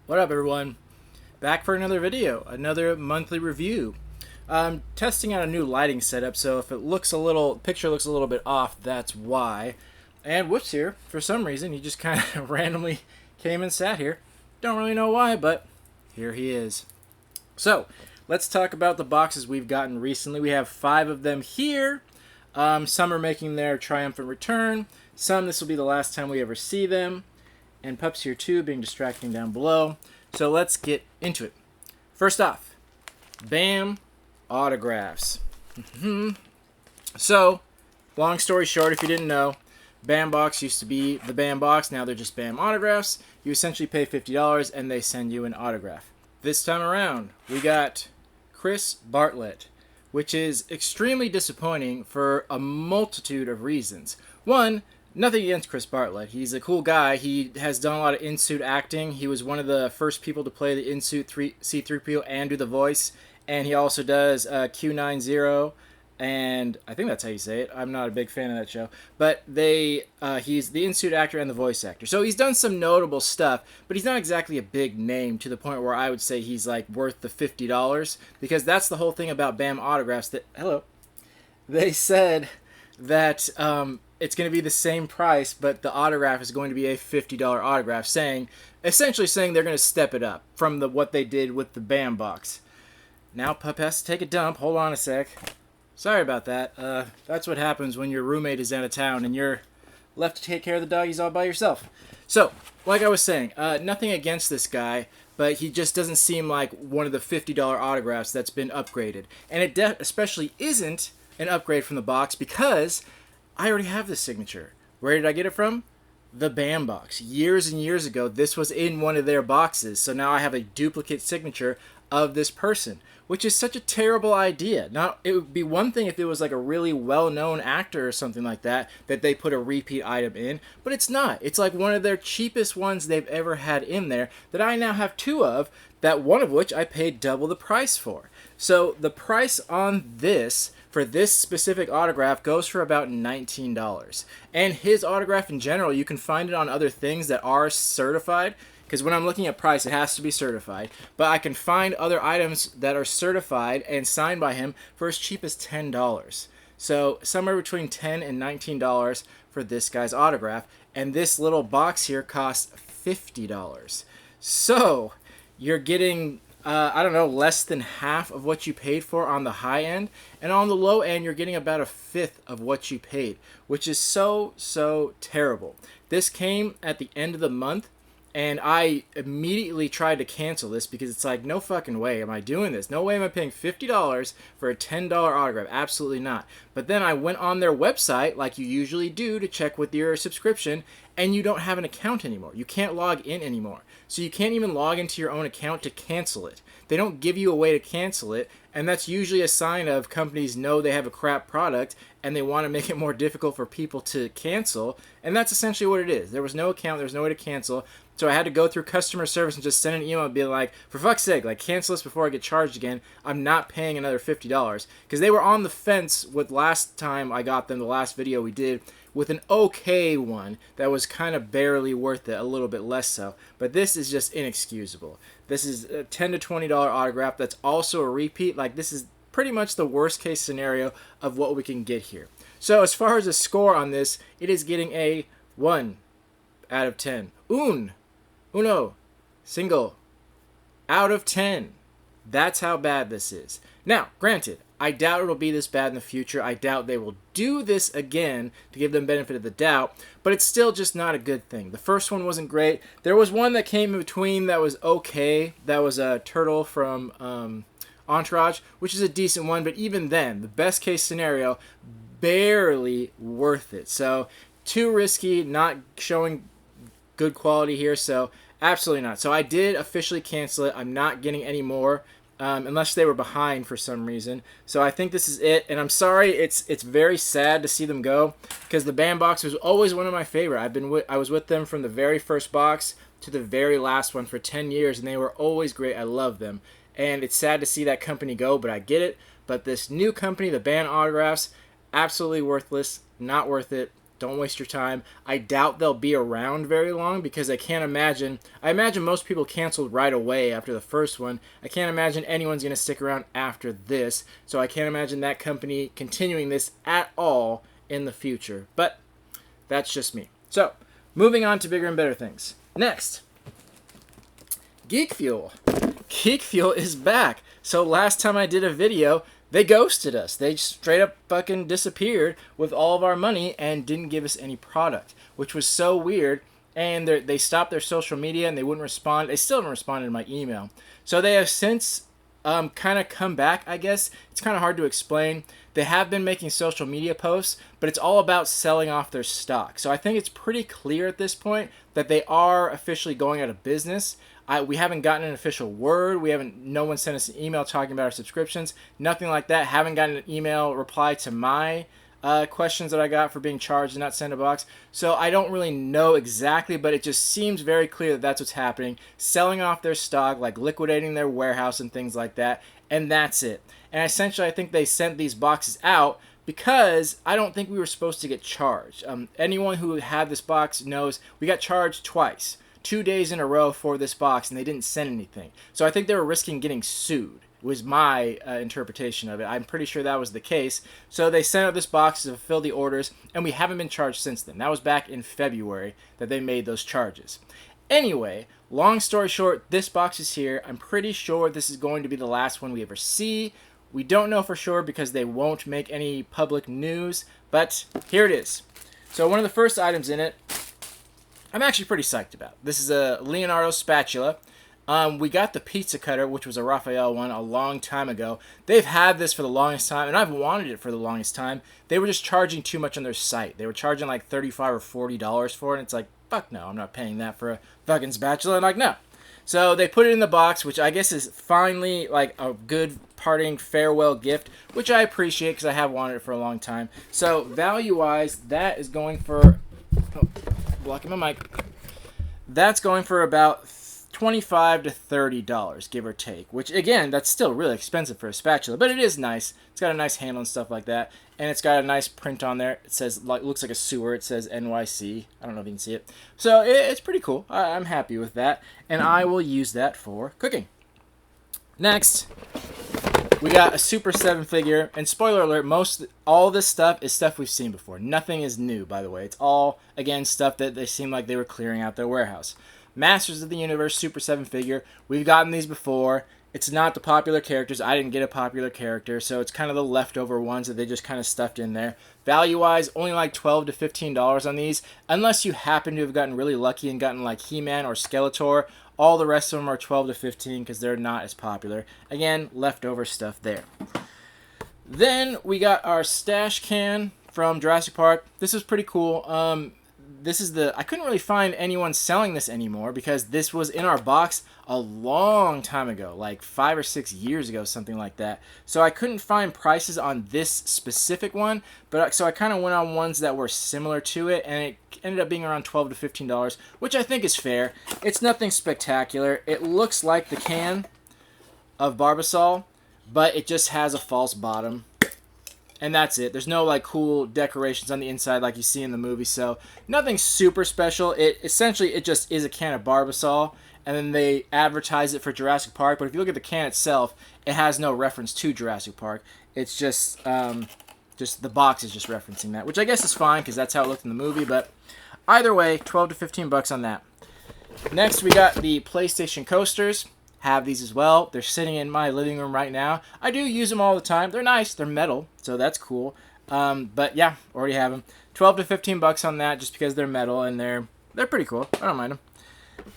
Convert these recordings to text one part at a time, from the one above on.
What up, everyone? Back for another video, another monthly review. I'm testing out a new lighting setup, so if picture looks a little bit off, that's why. And Whoops here, for some reason, he just kind of randomly came and sat here. Don't really know why, but here he is. So, let's talk about the boxes we've gotten recently. We have 5 of them here. Some are making their triumphant return. Some, this will be the last time we ever see them. And Pup's here too, being distracting down below. So let's get into it. First off, BAM autographs. So, long story short, if you didn't know, BAM Box used to be the BAM Box. Now they're just BAM autographs. You essentially pay $50 and they send you an autograph. This time around, we got Chris Bartlett, which is extremely disappointing for a multitude of reasons. One, nothing against Chris Bartlett. He's a cool guy. He has done a lot of in-suit acting. He was one of the first people to play the in-suit C-3PO and do the voice. And he also does Q90, and I think that's how you say it. I'm not a big fan of that show. But he's the in-suit actor and the voice actor. So he's done some notable stuff, but he's not exactly a big name to the point where I would say he's like worth the $50. Because that's the whole thing about BAM autographs. They said that it's going to be the same price, but the autograph is going to be a $50 autograph, essentially saying they're going to step it up from what they did with the BAM box. Now Pup has to take a dump. Hold on a sec. Sorry about that. That's what happens when your roommate is out of town and you're left to take care of the doggies all by yourself. So, like I was saying, nothing against this guy, but he just doesn't seem like one of the $50 autographs that's been upgraded. And it especially isn't an upgrade from the box because I already have this signature. Where did I get it from? The BAM box. Years and years ago, this was in one of their boxes. So now I have a duplicate signature of this person, which is such a terrible idea. Now, it would be one thing if it was like a really well-known actor or something like that they put a repeat item in, but it's not. It's like one of their cheapest ones they've ever had in there that I now have 2 of, that one of which I paid double the price for. So the price on this for this specific autograph goes for about $19. And his autograph in general, you can find it on other things that are certified, because when I'm looking at price, it has to be certified. But I can find other items that are certified and signed by him for as cheap as $10. So somewhere between $10 and $19 for this guy's autograph. And this little box here costs $50. So you're getting less than half of what you paid for on the high end. And on the low end, you're getting about a fifth of what you paid, which is so terrible. This came at the end of the month, and I immediately tried to cancel this because it's like, no fucking way am I doing this. No way am I paying $50 for a $10 autograph. Absolutely not. But then I went on their website, like you usually do, to check with your subscription, and you don't have an account anymore. You can't log in anymore. So you can't even log into your own account to cancel it. They don't give you a way to cancel it, and that's usually a sign of companies know they have a crap product and they want to make it more difficult for people to cancel, and that's essentially what it is. There was no account, there was no way to cancel, so I had to go through customer service and just send an email and be like, for fuck's sake, like, cancel this before I get charged again. I'm not paying another $50. Because they were on the fence with last time I got them, the last video we did, with an okay one that was kind of barely worth it, a little bit less so. But this is just inexcusable. This is a $10 to $20 autograph that's also a repeat. Like, this is pretty much the worst case scenario of what we can get here. So as far as a score on this, it is getting a 1 out of 10. Uno, single, out of 10. That's how bad this is. Now, granted, I doubt it'll be this bad in the future. I doubt they will do this again to give them benefit of the doubt, but it's still just not a good thing. The first one wasn't great. There was one that came in between that was okay. That was a turtle from Entourage, which is a decent one, but even then, the best case scenario, barely worth it. So, too risky, not showing good quality here, so absolutely not. So I did officially cancel it. I'm not getting any more, unless they were behind for some reason. So I think this is it, and I'm sorry. It's very sad to see them go, because the BAM box was always one of my favorite. I was with them from the very first box to the very last one for 10 years, and they were always great. I love them, and it's sad to see that company go, but I get it. But this new company, the BAM autographs, absolutely worthless, not worth it. Don't waste your time. I doubt they'll be around very long because I imagine most people canceled right away after the first one. I can't imagine anyone's going to stick around after this. So I can't imagine that company continuing this at all in the future. But that's just me. So, moving on to bigger and better things. Next, Geek Fuel. Geek Fuel is back. So last time I did a video, they ghosted us. They straight up fucking disappeared with all of our money and didn't give us any product, which was so weird. And they stopped their social media and they wouldn't respond. They still haven't responded to my email. So they have since kind of come back, I guess. It's kind of hard to explain. They have been making social media posts, but it's all about selling off their stock. So I think it's pretty clear at this point that they are officially going out of business. We haven't gotten an official word. No one sent us an email talking about our subscriptions. Nothing like that. Haven't gotten an email reply to my questions that I got for being charged and not sent a box. So I don't really know exactly, but it just seems very clear that that's what's happening. Selling off their stock, like liquidating their warehouse and things like that. And that's it. And essentially, I think they sent these boxes out because I don't think we were supposed to get charged. Anyone who had this box knows we got charged twice. 2 days in a row for this box, and they didn't send anything. So I think they were risking getting sued, was my interpretation of it. I'm pretty sure that was the case. So they sent out this box to fulfill the orders, and we haven't been charged since then. That was back in February that they made those charges. Anyway, long story short, this box is here. I'm pretty sure this is going to be the last one we ever see. We don't know for sure because they won't make any public news, but here it is. So one of the first items in it, I'm actually pretty psyched about. This is a Leonardo spatula. We got the pizza cutter, which was a Raphael one, a long time ago. They've had this for the longest time, and I've wanted it for the longest time. They were just charging too much on their site. They were charging like $35 or $40 for it, and it's like, fuck no, I'm not paying that for a fucking spatula. And like, no. So they put it in the box, which I guess is finally like a good parting farewell gift, which I appreciate because I have wanted it for a long time. So value-wise, that is going for... Oh, blocking my mic. That's going for about $25 to $30, give or take. Which, again, that's still really expensive for a spatula, but it is nice. It's got a nice handle and stuff like that, and it's got a nice print on there. It says, like, looks like a sewer. It says NYC. I don't know if you can see it. So it's pretty cool. I'm happy with that, and I will use that for cooking. Next, we got a Super 7 figure, and spoiler alert, all this stuff is stuff we've seen before. Nothing is new, by the way. It's all, again, stuff that they seem like they were clearing out their warehouse. Masters of the Universe Super 7 figure. We've gotten these before. It's not the popular characters. I didn't get a popular character, so it's kind of the leftover ones that they just kind of stuffed in there. Value-wise, only like $12 to $15 on these, unless you happen to have gotten really lucky and gotten like He-Man or Skeletor. All the rest of them are 12 to 15 because they're not as popular. Again, leftover stuff there. Then we got our stash can from Jurassic Park. This is pretty cool. I couldn't really find anyone selling this anymore because this was in our box a long time ago, like 5 or 6 years ago, something like that. So I couldn't find prices on this specific one, but so I kind of went on ones that were similar to it, and it ended up being around $12 to $15, which I think is fair. It's nothing spectacular. It looks like the can of Barbasol, but it just has a false bottom. And that's it. There's no like cool decorations on the inside like you see in the movie, so nothing super special. It just is a can of Barbasol, and then they advertise it for Jurassic Park. But if you look at the can itself, it has no reference to Jurassic Park. It's just the box is just referencing that, which I guess is fine because that's how it looked in the movie. But either way, $12 to $15 on that. Next, we got the PlayStation coasters. Have these as well. They're sitting in my living room right now. I do use them all the time. They're nice. They're metal, so that's cool. But yeah, already have them. $12 to $15 on that, just because they're metal and they're pretty cool. I don't mind them.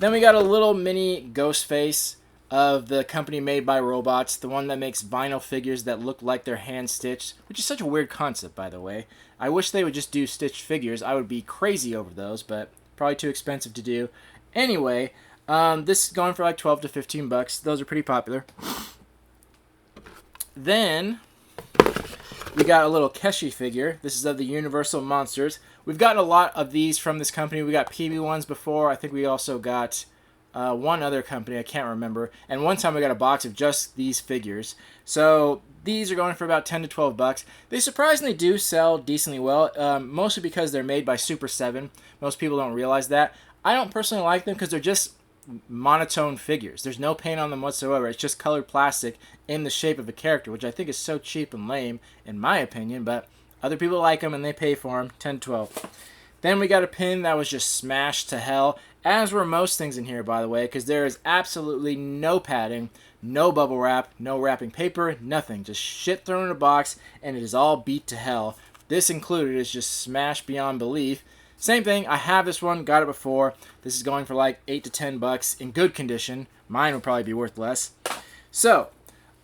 Then we got a little mini ghost face of the company Made by Robots, the one that makes vinyl figures that look like they're hand stitched, which is such a weird concept, by the way. I wish they would just do stitched figures. I would be crazy over those, but probably too expensive to do. Anyway. This is going for like $12 to $15. Those are pretty popular. Then we got a little Keshi figure. This is of the Universal Monsters. We've gotten a lot of these from this company. We got PB ones before. I think we also got one other company, I can't remember, and one time I got a box of just these figures. So these are going for about 10 to 12 bucks. They surprisingly do sell decently well, mostly because they're made by Super 7. Most people don't realize that. I don't personally like them because they're just monotone figures. There's no paint on them whatsoever. It's just colored plastic in the shape of a character, which I think is so cheap and lame, in my opinion, but other people like them and they pay for them. 10 to 12. Then we got a pin that was just smashed to hell, as were most things in here, by the way, because there is absolutely no padding, no bubble wrap, no wrapping paper, nothing. Just shit thrown in a box, and it is all beat to hell. This included is just smashed beyond belief. Same thing, I have this one, got it before. This is going for like 8 to 10 bucks in good condition. Mine would probably be worth less. So,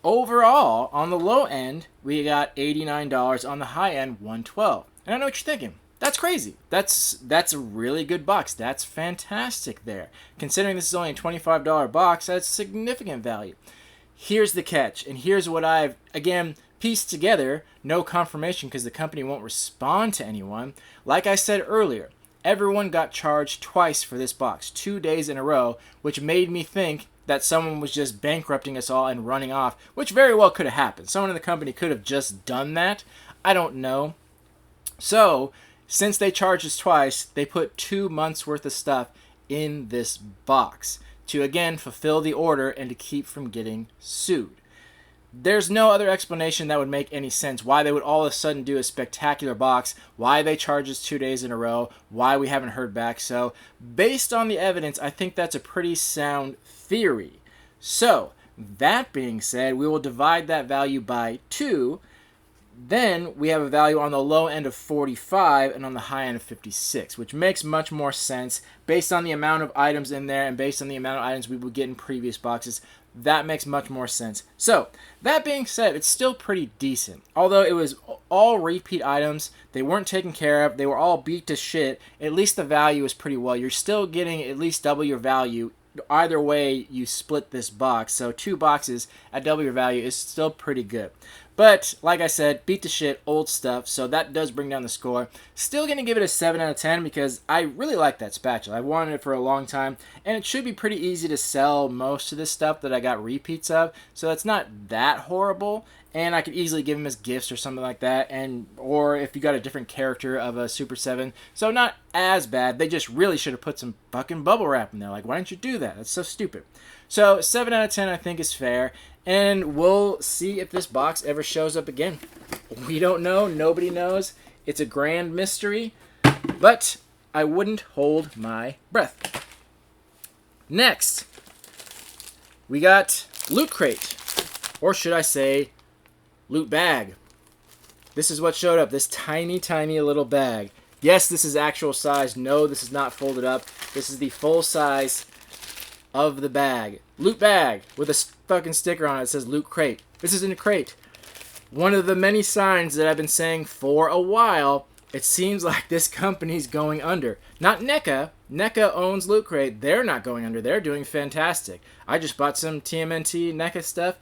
overall, on the low end, we got $89. On the high end, $112. And I know what you're thinking. That's crazy. That's a really good box. That's fantastic there. Considering this is only a $25 box, that's significant value. Here's the catch, and here's what I've, again, pieced together. No confirmation because the company won't respond to anyone. Like I said earlier, everyone got charged twice for this box, 2 days in a row, which made me think that someone was just bankrupting us all and running off, which very well could have happened. Someone in the company could have just done that. I don't know. So, since they charged us twice, they put 2 months worth of stuff in this box to, again, fulfill the order and to keep from getting sued. There's no other explanation that would make any sense why they would all of a sudden do a spectacular box, why they charge us 2 days in a row, why we haven't heard back. So, based on the evidence, I think that's a pretty sound theory. So, that being said, we will divide that value by 2. Then we have a value on the low end of 45 and on the high end of 56, which makes much more sense based on the amount of items in there and based on the amount of items we would get in previous boxes. That makes much more sense. So, that being said, it's still pretty decent. Although it was all repeat items, they weren't taken care of, they were all beat to shit, at least the value is pretty well. You're still getting at least double your value either way you split this box. So 2 boxes at double your value is still pretty good. But, like I said, beat the shit, old stuff, so that does bring down the score. Still going to give it a 7 out of 10 because I really like that spatula. I've wanted it for a long time, and it should be pretty easy to sell most of this stuff that I got repeats of, so it's not that horrible, and I could easily give them as gifts or something like that, or if you got a different character of a Super 7, so not as bad. They just really should have put some fucking bubble wrap in there. Like, why didn't you do that? That's so stupid. So, 7 out of 10 I think is fair. And we'll see if this box ever shows up again. We don't know. Nobody knows. It's a grand mystery. But I wouldn't hold my breath. Next, we got Loot Crate. Or should I say, Loot Bag. This is what showed up. This tiny, tiny little bag. Yes, this is actual size. No, this is not folded up. This is the full size of the bag. Loot Bag with a fucking sticker on it that says Loot Crate. This is in a crate. One of the many signs that I've been saying for a while, it seems like this company's going under. Not NECA. NECA owns Loot Crate. They're not going under. They're doing fantastic. I just bought some TMNT NECA stuff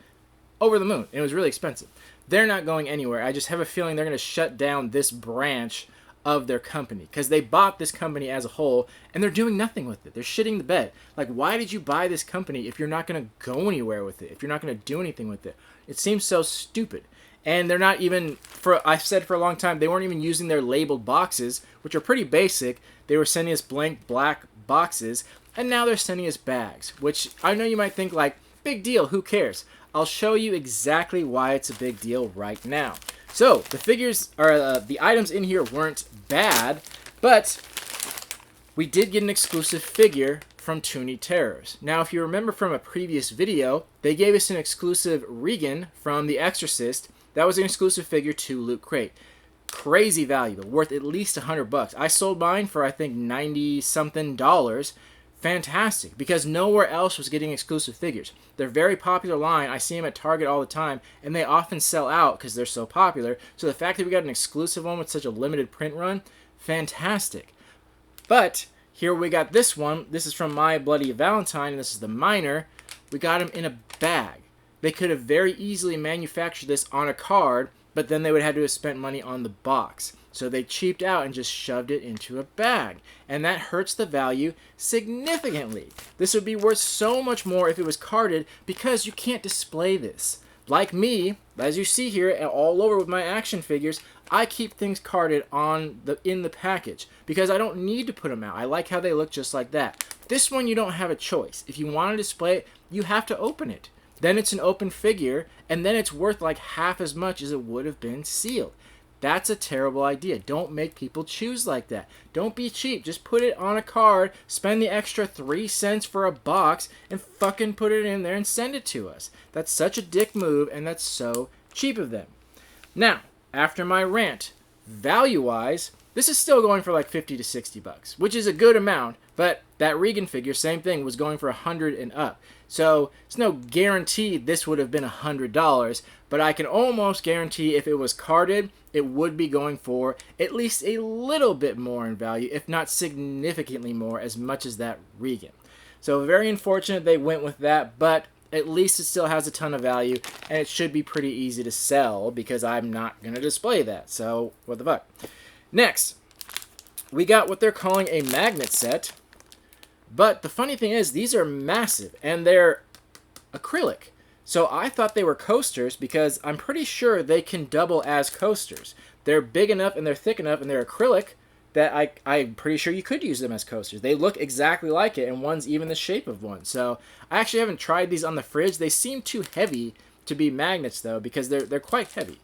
over the moon. It was really expensive. They're not going anywhere. I just have a feeling they're going to shut down this branch of their company because they bought this company as a whole and they're doing nothing with it. They're shitting the bed. Like, why did you buy this company if you're not going to go anywhere with it, if you're not going to do anything with it? It seems so stupid. And they're not even, I've said for a long time, they weren't even using their labeled boxes, which are pretty basic. They were sending us blank black boxes, and now they're sending us bags, which I know you might think, like, big deal, who cares? I'll show you exactly why it's a big deal right now. So, the figures, or the items in here weren't bad, but we did get an exclusive figure from Toony Terrors. Now, if you remember from a previous video, they gave us an exclusive Regan from The Exorcist. That was an exclusive figure to Loot Crate. Crazy valuable, worth at least $100. I sold mine for, I think, $90-something. Fantastic, because nowhere else was getting exclusive figures. They're a very popular line. I see them at Target all the time, and they often sell out because they're so popular. So the fact that we got an exclusive one with such a limited print run, fantastic. But here we got this one. This is from My Bloody Valentine, and this is the minor. We got him in a bag. They could have very easily manufactured this on a card, but then they would have to have spent money on the box. So they cheaped out and just shoved it into a bag. And that hurts the value significantly. This would be worth so much more if it was carded because you can't display this. Like me, as you see here all over with my action figures, I keep things carded in the package because I don't need to put them out. I like how they look just like that. This one you don't have a choice. If you want to display it, you have to open it. Then it's an open figure, and then it's worth like half as much as it would have been sealed. That's a terrible idea. Don't make people choose like that. Don't be cheap. Just put it on a card, spend the extra 3 cents for a box, and fucking put it in there and send it to us. That's such a dick move, and that's so cheap of them. Now, after my rant, value-wise, this is still going for like 50 to 60 bucks, which is a good amount, but that Regan figure, same thing, was going for 100 and up. So it's no guarantee this would have been $100, but I can almost guarantee if it was carded, it would be going for at least a little bit more in value, if not significantly more, as much as that Regan. So very unfortunate they went with that, but at least it still has a ton of value, and it should be pretty easy to sell because I'm not going to display that. So what the fuck. Next, we got what they're calling a magnet set. But the funny thing is, these are massive, and they're acrylic. So I thought they were coasters because I'm pretty sure they can double as coasters. They're big enough and they're thick enough and they're acrylic that I'm pretty sure you could use them as coasters. They look exactly like it, and one's even the shape of one. So I actually haven't tried these on the fridge. They seem too heavy to be magnets, though, because they're quite heavy.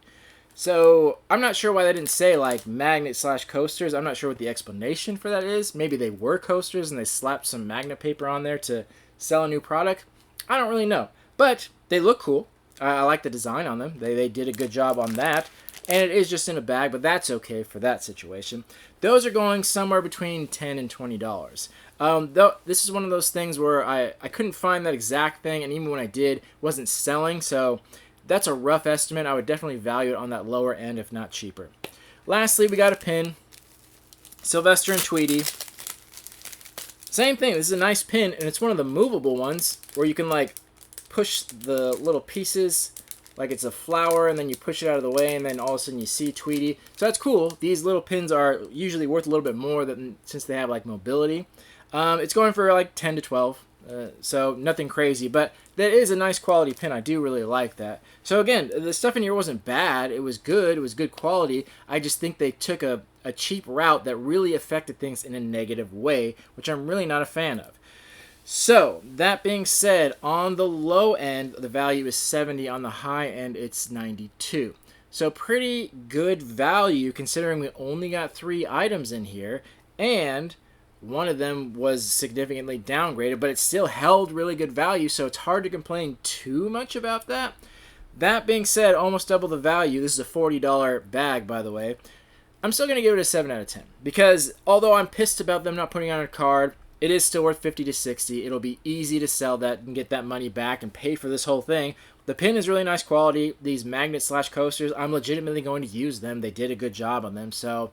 So I'm not sure why they didn't say like magnet/coasters. I'm not sure what the explanation for that is. Maybe they were coasters and they slapped some magnet paper on there to sell a new product. I don't really know. But they look cool. I like the design on them. They did a good job on that. And it is just in a bag, but that's okay for that situation. Those are going somewhere between $10 and $20. Though this is one of those things where I couldn't find that exact thing, and even when I did, it wasn't selling. So that's a rough estimate. I would definitely value it on that lower end, if not cheaper. Lastly, we got a pin. Sylvester and Tweety. Same thing. This is a nice pin, and it's one of the movable ones where you can like push the little pieces like it's a flower, and then you push it out of the way, and then all of a sudden you see Tweety. So that's cool. These little pins are usually worth a little bit more since they have like mobility. It's going for like 10 to 12. So nothing crazy, but that is a nice quality pin. I do really like that. So again, the stuff in here wasn't bad. It was good. It was good quality. I just think they took a cheap route that really affected things in a negative way, which I'm really not a fan of. So that being said, on the low end, the value is 70. On the high end, it's 92. So pretty good value considering we only got 3 items in here, and one of them was significantly downgraded, but it still held really good value, so it's hard to complain too much about that. That being said, almost double the value. This is a $40 bag, by the way. I'm still going to give it a 7 out of 10, because although I'm pissed about them not putting on a card, it is still worth 50 to 60. It'll be easy to sell that and get that money back and pay for this whole thing. The pin is really nice quality. These magnet/coasters, I'm legitimately going to use them. They did a good job on them, so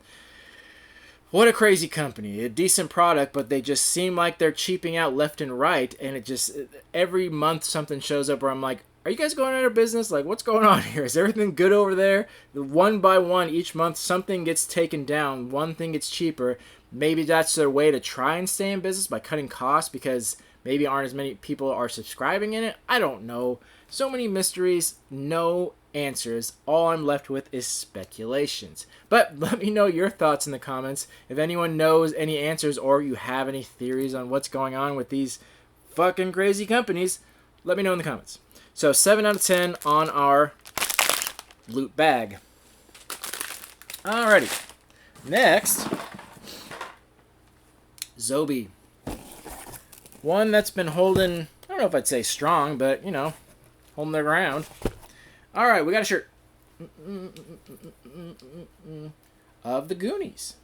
what a crazy company. A decent product, but they just seem like they're cheaping out left and right, and it just, every month something shows up where I'm like, are you guys going out of business? Like, what's going on here? Is everything good over there? One by one, each month, something gets taken down. One thing gets cheaper. Maybe that's their way to try and stay in business by cutting costs because maybe aren't as many people are subscribing in it. I don't know. So many mysteries, no answers. All I'm left with is speculations. But let me know your thoughts in the comments. If anyone knows any answers or you have any theories on what's going on with these fucking crazy companies, let me know in the comments. So 7 out of 10 on our loot bag. Alrighty. Next, Zobie. One that's been holding, I don't know if I'd say strong, but, you know, holding their ground. Alright, we got a shirt of the Goonies.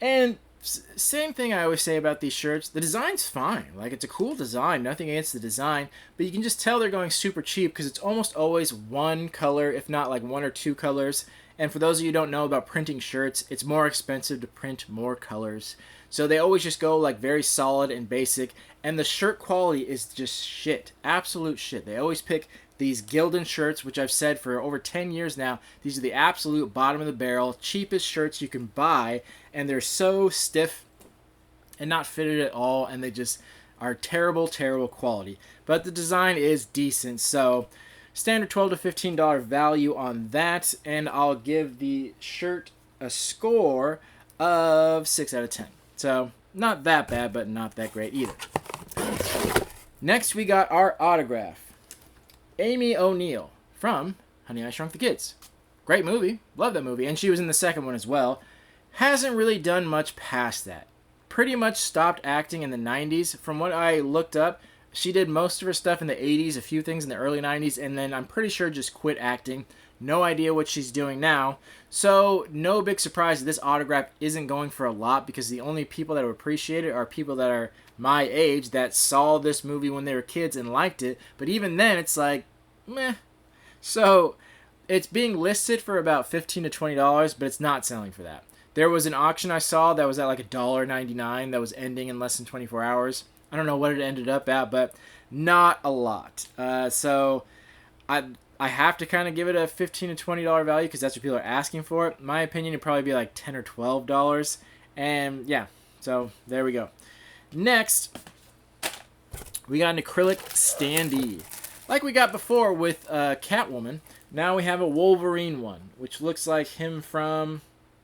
And same thing I always say about these shirts. The design's fine. Like, it's a cool design. Nothing against the design. But you can just tell they're going super cheap because it's almost always one color, if not like 1 or 2 colors. And for those of you who don't know about printing shirts, it's more expensive to print more colors. So they always just go like very solid and basic. And the shirt quality is just shit. Absolute shit. They always pick these Gildan shirts, which I've said for over 10 years now, these are the absolute bottom of the barrel, cheapest shirts you can buy, and they're so stiff and not fitted at all, and they just are terrible, terrible quality. But the design is decent, so standard $12 to $15 value on that, and I'll give the shirt a score of 6 out of 10. So not that bad, but not that great either. Next, we got our autograph. Amy O'Neill from Honey, I Shrunk the Kids. Great movie. Love that movie. And she was in the second one as well. Hasn't really done much past that. Pretty much stopped acting in the 90s. From what I looked up, she did most of her stuff in the 80s, a few things in the early 90s, and then I'm pretty sure just quit acting. No idea what she's doing now. So no big surprise that this autograph isn't going for a lot, because the only people that would appreciate it are people that are my age that saw this movie when they were kids and liked it. But even then, it's like, meh. So it's being listed for about $15 to $20, but it's not selling for that. There was an auction I saw that was at like $1.99 that was ending in less than 24 hours. I don't know what it ended up at, but not a lot. So I have to kind of give it a $15 to $20 value because that's what people are asking for it. My opinion, it'd probably be like $10 or $12. And yeah, so there we go. Next, we got an acrylic standee. Like we got before with Catwoman, now we have a Wolverine one, which looks like him from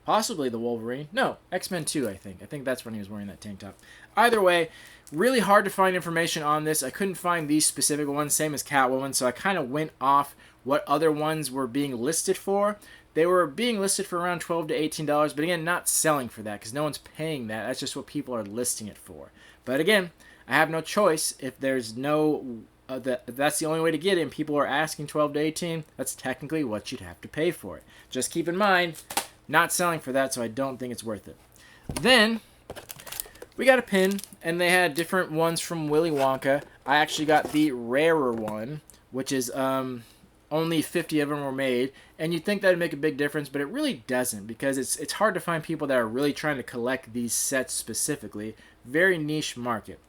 possibly the Wolverine. No, X-Men 2, I think. I think that's when he was wearing that tank top. Either way, really hard to find information on this. I couldn't find these specific ones, same as Catwoman, so I kind of went off what other ones were being listed for. They were being listed for around $12 to $18, but again, not selling for that because no one's paying that. That's just what people are listing it for. But again, I have no choice. If there's no, if that's the only way to get it and people are asking $12 to $18, that's technically what you'd have to pay for it. Just keep in mind, not selling for that, so I don't think it's worth it. Then we got a pin, and they had different ones from Willy Wonka. I actually got the rarer one, which is only 50 of them were made, and you'd think that would make a big difference, but it really doesn't, because it's hard to find people that are really trying to collect these sets specifically. Very niche market.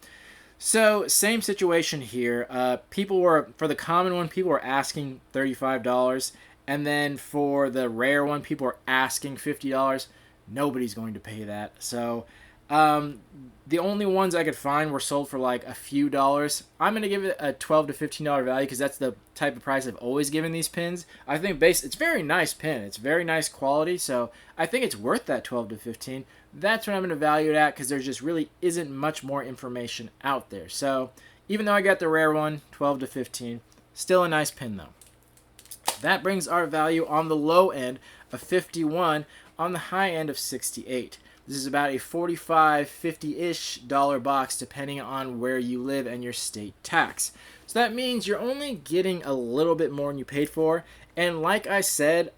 So same situation here. People were, for the common one, people were asking $35, and then for the rare one, people were asking $50. Nobody's going to pay that. So the only ones I could find were sold for like a few dollars. I'm going to give it a $12 to $15 value because that's the type of price I've always given these pins. I think it's very nice pin. It's very nice quality, so I think it's worth that $12 to $15. That's what I'm going to value it at because there just really isn't much more information out there. So even though I got the rare one, $12 to $15, still a nice pin though. That brings our value on the low end of $51, on the high end of $68. This is about a $45, $50-ish box depending on where you live and your state tax. So that means you're only getting a little bit more than you paid for. And like I said,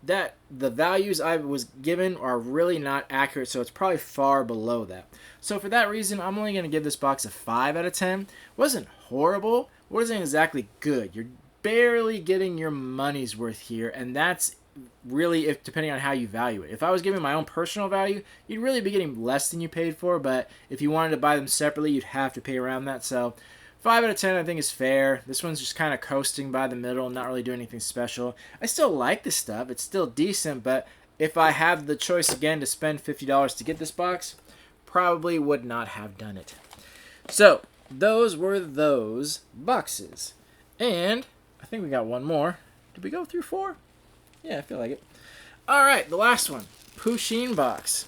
that the values I was given are really not accurate, so it's probably far below that. So for that reason, I'm only going to give this box a 5 out of 10. Wasn't horrible, wasn't exactly good. You're barely getting your money's worth here, and that's really depending on how you value it. If I was giving my own personal value, you'd really be getting less than you paid for, but if you wanted to buy them separately, you'd have to pay around that. So 5 out of 10 I think is fair. This one's just kind of coasting by the middle, not really doing anything special. I still like this stuff. It's still decent, but if I have the choice again to spend $50 to get this box, probably would not have done it. So those were those boxes. And I think we got one more. Did we go through 4? Yeah, I feel like it. Alright, the last one. Pusheen box.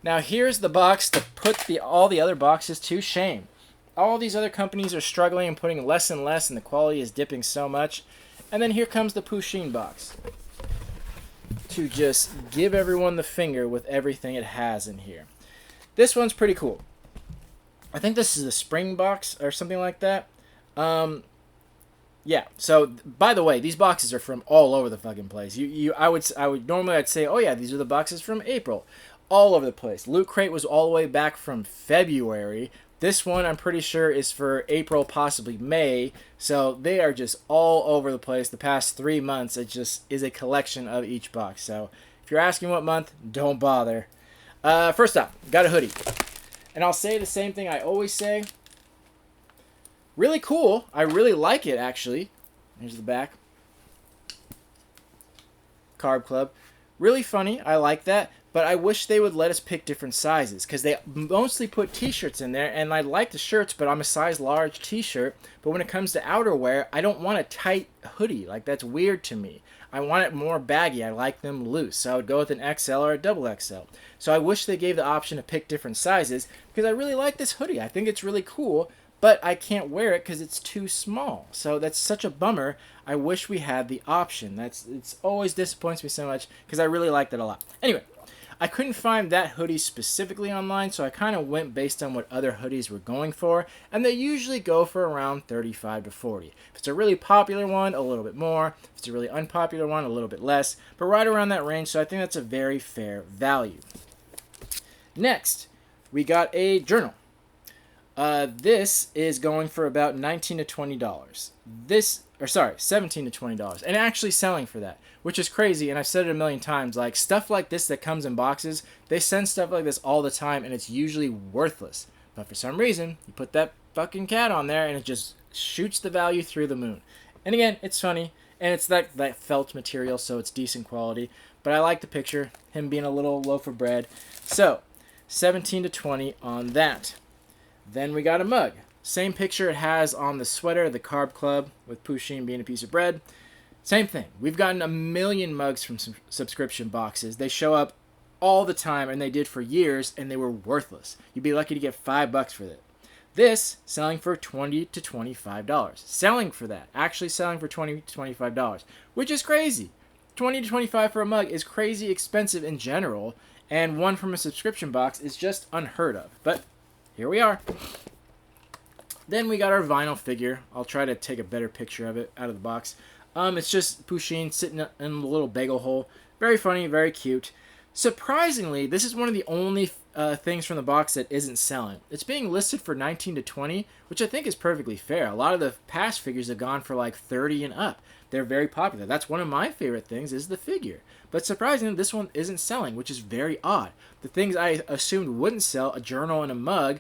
Now here's the box to put all the other boxes to shame. All these other companies are struggling and putting less and less, and the quality is dipping so much. And then here comes the Pusheen box to just give everyone the finger with everything it has in here. This one's pretty cool. I think this is a spring box or something like that. Yeah, so by the way, these boxes are from all over the fucking place. I would normally say, oh yeah, these are the boxes from April. All over the place. Loot Crate was all the way back from February. This one I'm pretty sure is for April, possibly May. So they are just all over the place. The past 3 months, it just is a collection of each box. So if you're asking what month, don't bother. First up, got a hoodie. And I'll say the same thing I always say. Really cool. I really like it, actually. Here's the back. Carb Club. Really funny. I like that. But I wish they would let us pick different sizes, because they mostly put t-shirts in there, and I like the shirts, but I'm a size large t-shirt. But when it comes to outerwear, I don't want a tight hoodie. Like, that's weird to me. I want it more baggy. I like them loose. So I would go with an XL or a double XL. So I wish they gave the option to pick different sizes, because I really like this hoodie. I think it's really cool, but I can't wear it because it's too small. So that's such a bummer. I wish we had the option. It's always disappoints me so much, because I really liked it a lot. Anyway, I couldn't find that hoodie specifically online, so I kind of went based on what other hoodies were going for, and they usually go for around $35 to $40. If it's a really popular one, a little bit more. If it's a really unpopular one, a little bit less, but right around that range, so I think that's a very fair value. Next, we got a journal. This is going for about $19 to $20. $17 to $20, and actually selling for that, which is crazy. And I've said it a million times, like, stuff like this that comes in boxes, they send stuff like this all the time, and it's usually worthless. But for some reason, you put that fucking cat on there, and it just shoots the value through the moon. And again, it's funny, and it's that felt material, so it's decent quality. But I like the picture, him being a little loaf of bread. So, 17 to 20 on that. Then we got a mug. Same picture it has on the sweater, the Carb Club, with Pusheen being a piece of bread. Same thing. We've gotten a million mugs from some subscription boxes. They show up all the time, and they did for years, and they were worthless. You'd be lucky to get $5 for that. This, selling for $20 to $25. Selling for that. Actually selling for $20 to $25, which is crazy. $20 to $25 for a mug is crazy expensive in general, and one from a subscription box is just unheard of. But here we are. Then we got our vinyl figure. I'll try to take a better picture of it out of the box. It's just Pusheen sitting in a little bagel hole. Very funny, very cute. Surprisingly, this is one of the only things from the box that isn't selling. It's being listed for $19 to $20, which I think is perfectly fair. A lot of the past figures have gone for like $30 and up. They're very popular. That's one of my favorite things, is the figure. But surprisingly, this one isn't selling, which is very odd. The things I assumed wouldn't sell, a journal and a mug,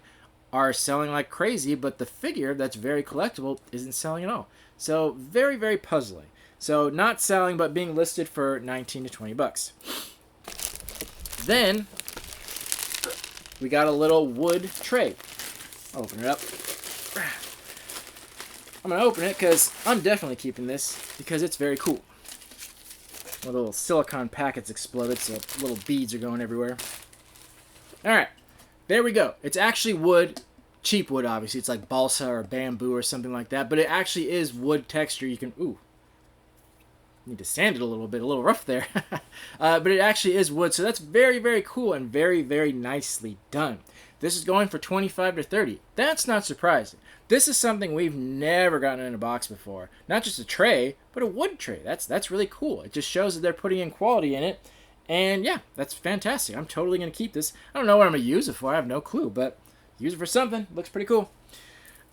are selling like crazy, but the figure that's very collectible isn't selling at all. So very, very puzzling. So not selling, but being listed for $19 to $20. Then we got a little wood tray. I'll open it up. I'm gonna open it because I'm definitely keeping this because it's very cool. The little silicone packets exploded, so little beads are going everywhere. All right. There we go. It's actually wood, cheap wood, obviously. It's like balsa or bamboo or something like that, but it actually is wood texture. You can, need to sand it a little rough there. But it actually is wood, so that's very, very cool and very, very nicely done. This is going for $25 to $30. That's not surprising. This is something we've never gotten in a box before. Not just a tray, but a wood tray. That's really cool. It just shows that they're putting in quality in it. And yeah, that's fantastic. I'm totally going to keep this. I don't know what I'm going to use it for. I have no clue, but use it for something. Looks pretty cool.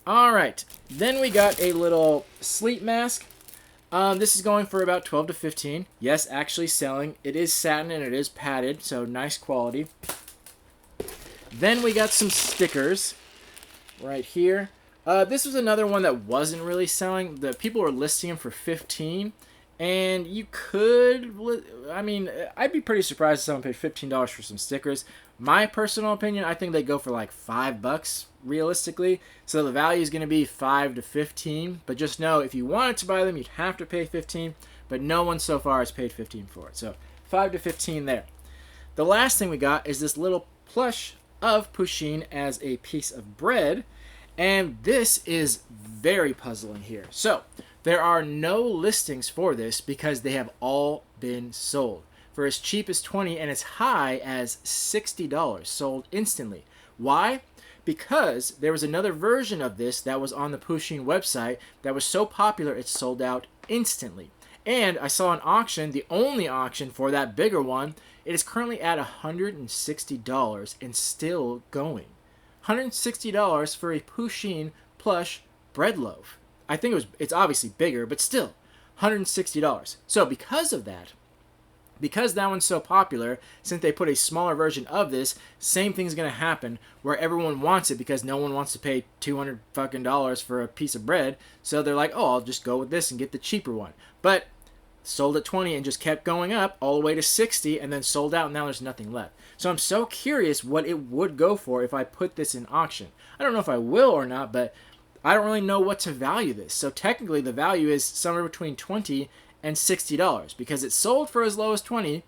All right. Then we got a little sleep mask. This is going for about $12 to $15. Yes, actually selling. It is satin and it is padded, so nice quality. Then we got some stickers right here. This was another one that wasn't really selling. The people were listing them for $15. And you could, I mean, I'd be pretty surprised if someone paid $15 for some stickers. My personal opinion, I think they go for like $5 realistically. So the value is going to be $5 to $15. But just know, if you wanted to buy them, you'd have to pay $15. But no one so far has paid $15 for it. So $5 to $15 there. The last thing we got is this little plush of Pusheen as a piece of bread. And this is very puzzling here. So there are no listings for this because they have all been sold for as cheap as $20 and as high as $60 sold instantly. Why? Because there was another version of this that was on the Pusheen website that was so popular it sold out instantly. And I saw an auction, the only auction for that bigger one, it is currently at $160 and still going. $160 for a Pusheen plush bread loaf. I think it's obviously bigger, but still, $160. So because of that, Because that one's so popular, since they put a smaller version of this, same thing's gonna happen where everyone wants it because no one wants to pay $200 fucking for a piece of bread. So they're like, oh, I'll just go with this and get the cheaper one. But sold at 20 and just kept going up all the way to 60 and then sold out and now there's nothing left. So I'm so curious what it would go for if I put this in auction. I don't know if I will or not, but I don't really know what to value this. So technically the value is somewhere between $20 and $60 because it sold for as low as 20,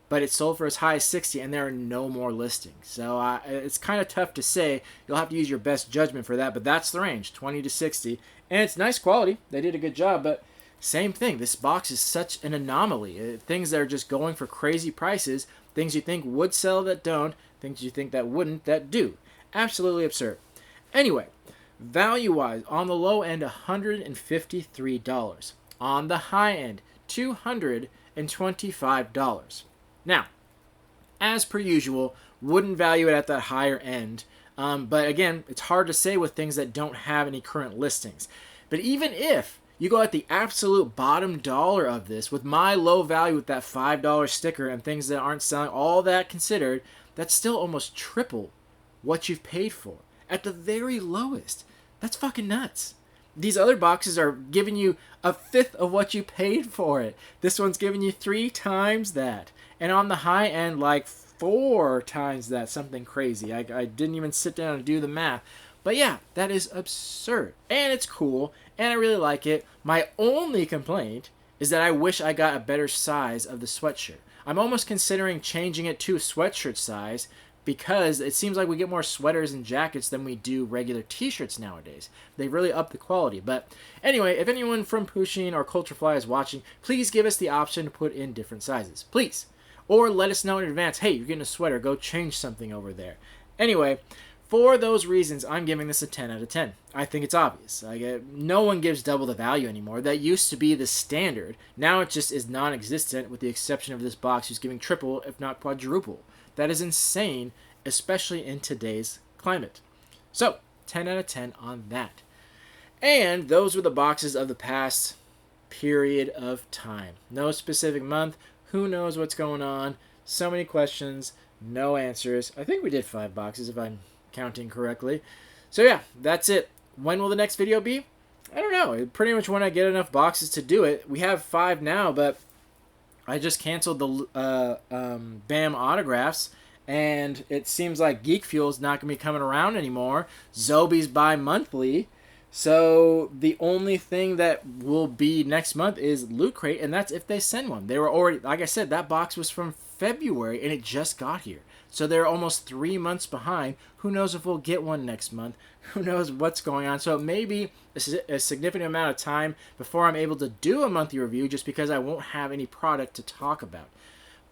but it sold for as high as 60 and there are no more listings. So it's kind of tough to say. You'll have to use your best judgment for that, but that's the range, 20 to 60. And it's nice quality. They did a good job, but same thing. This box is such an anomaly. Things that are just going for crazy prices, things you think would sell that don't, things you think that wouldn't that do. Absolutely absurd. Anyway, value-wise, on the low end, $153. On the high end, $225. Now, as per usual, wouldn't value it at that higher end. But again, it's hard to say with things that don't have any current listings. But even if you go at the absolute bottom dollar of this, with my low value with that $5 sticker and things that aren't selling, all that considered, that's still almost triple what you've paid for. At the very lowest. That's fucking nuts. These other boxes are giving you a fifth of what you paid for it. This one's giving you 3 times that. And on the high end, like 4 times that. Something crazy. I didn't even sit down and do the math. But yeah, that is absurd. And it's cool. And I really like it. My only complaint is that I wish I got a better size of the sweatshirt. I'm almost considering changing it to a sweatshirt size because it seems like we get more sweaters and jackets than we do regular t-shirts nowadays. They really up the quality. But anyway, if anyone from Pusheen or Culturefly is watching, please give us the option to put in different sizes. Please. Or let us know in advance, hey, you're getting a sweater, go change something over there. Anyway, for those reasons, I'm giving this a 10 out of 10. I think it's obvious. No one gives double the value anymore. That used to be the standard. Now it just is non-existent with the exception of this box who's giving triple, if not quadruple. That is insane, especially in today's climate. So, 10 out of 10 on that. And those were the boxes of the past period of time. No specific month. Who knows what's going on? So many questions, no answers. I think we did 5 boxes if I'm counting correctly. So yeah, that's it. When will the next video be? I don't know. Pretty much when I get enough boxes to do it. We have 5 now, but I just canceled the BAM autographs, and it seems like Geek Fuel is not going to be coming around anymore. Zobie's bi-monthly, so the only thing that will be next month is Loot Crate, and that's if they send one. They were already, like I said, that box was from February, and it just got here. So they're almost 3 months behind. Who knows if we'll get one next month? Who knows what's going on? So it may be a significant amount of time before I'm able to do a monthly review just because I won't have any product to talk about.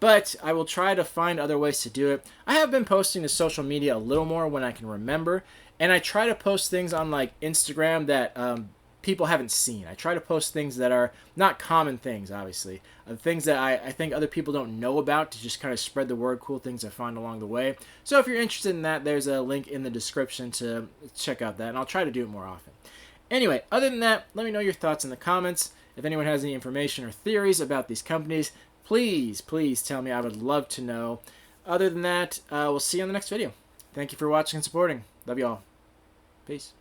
But I will try to find other ways to do it. I have been posting to social media a little more when I can remember. And I try to post things on like Instagram that people haven't seen. I try to post things that are not common things, obviously. Things that I think other people don't know about to just kind of spread the word, cool things I find along the way. So if you're interested in that, there's a link in the description to check out that. And I'll try to do it more often. Anyway, other than that, let me know your thoughts in the comments. If anyone has any information or theories about these companies, please, please tell me. I would love to know. Other than that, we'll see you on the next video. Thank you for watching and supporting. Love you all. Peace.